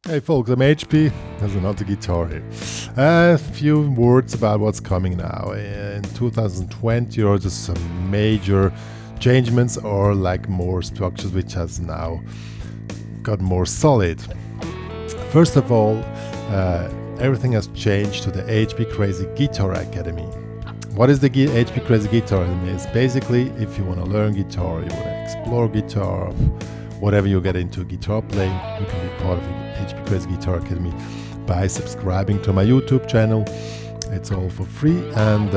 Hey folks, I'm HP. There's another guitar here. A few words about what's coming now. In 2020, there are just some major changements or like more structures which has now got more solid. First of all, everything has changed to the HPCrazy Guitar Academy. What is the HPCrazy Guitar Academy? It's basically if you want to learn guitar, you want to explore guitar, whatever you get into guitar playing, you can be part of the HPCrazy Guitar Academy by subscribing to my YouTube channel. It's all for free and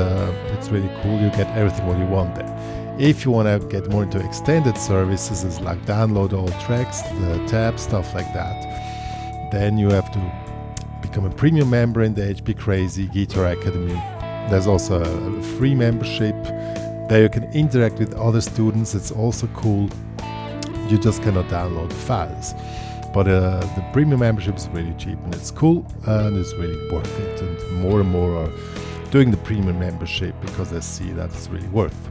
it's really cool. You get everything what you want there. If you want to get more into extended services, it's like download all tracks, the tabs, stuff like that, then you have to become a premium member in the HPCrazy Guitar Academy. There's also a free membership. There you can interact with other students. It's also cool. You just cannot download the files. But the premium membership is really cheap and it's cool and it's really worth it. And more are doing the premium membership because they see that it's really worth.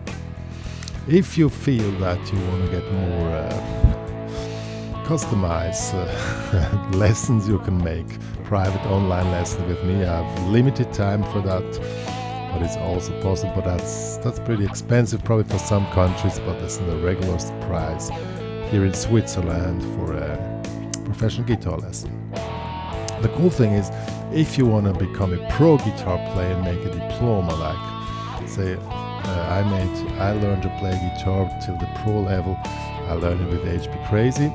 If you feel that you want to get more customized lessons, you can make private online lessons with me. I have limited time for that, but it's also possible. But that's pretty expensive probably for some countries, but that's the regular price here in Switzerland for a professional guitar lesson. The cool thing is, if you want to become a pro guitar player and make a diploma, like say I learned to play guitar till the pro level. I learned it with HPCrazy.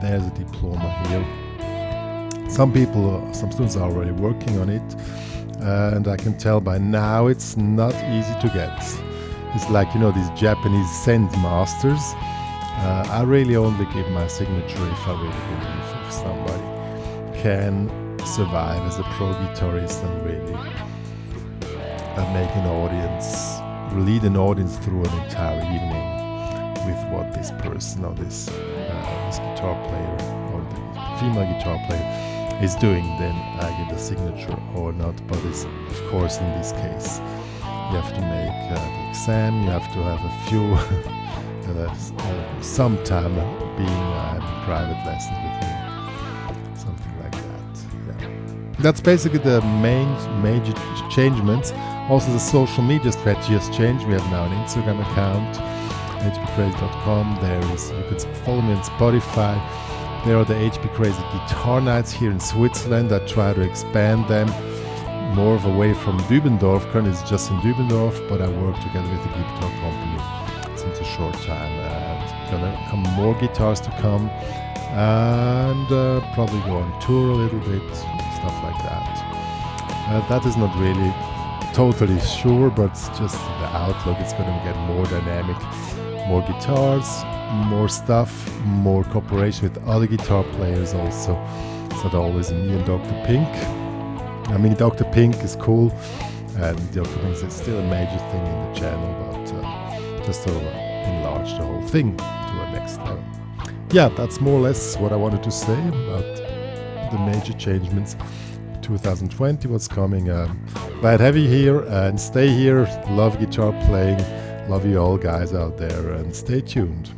There's a diploma here. Some students are already working on it, and I can tell by now it's not easy to get. It's like, these Japanese Zen masters. I really only give my signature if I really believe if somebody can survive as a pro guitarist and really make an audience, lead an audience through an entire evening with what this person or this guitar player or the female guitar player is doing, then I get a signature or not. But it's, of course, in this case, you have to make the exam, you have to have a few some time being having private lessons with me, something like that. Yeah. That's basically the major changements. Also, the social media strategy has changed. We have now an Instagram account, hpcrazy.com. You could follow me on Spotify. There are the HPCrazy Guitar Nights here in Switzerland. I try to expand them more away from Dübendorf. Currently it's just in Dübendorf, but I work together with a guitar company since a short time. It's gonna come more guitars to come, and probably go on tour a little bit, stuff like that. That is not really totally sure, but it's just the outlook. It's gonna get more dynamic, more guitars, more stuff, more cooperation with other guitar players also. It's not always me and Dr. Pink. I mean, Dr. Pink is cool, and Dr. Pink is still a major thing in the channel, but just to enlarge the whole thing to a next level. Yeah, that's more or less what I wanted to say about the major changements 2020, what's coming. Glad to have you here and stay here. Love guitar playing. Love you all guys out there and stay tuned.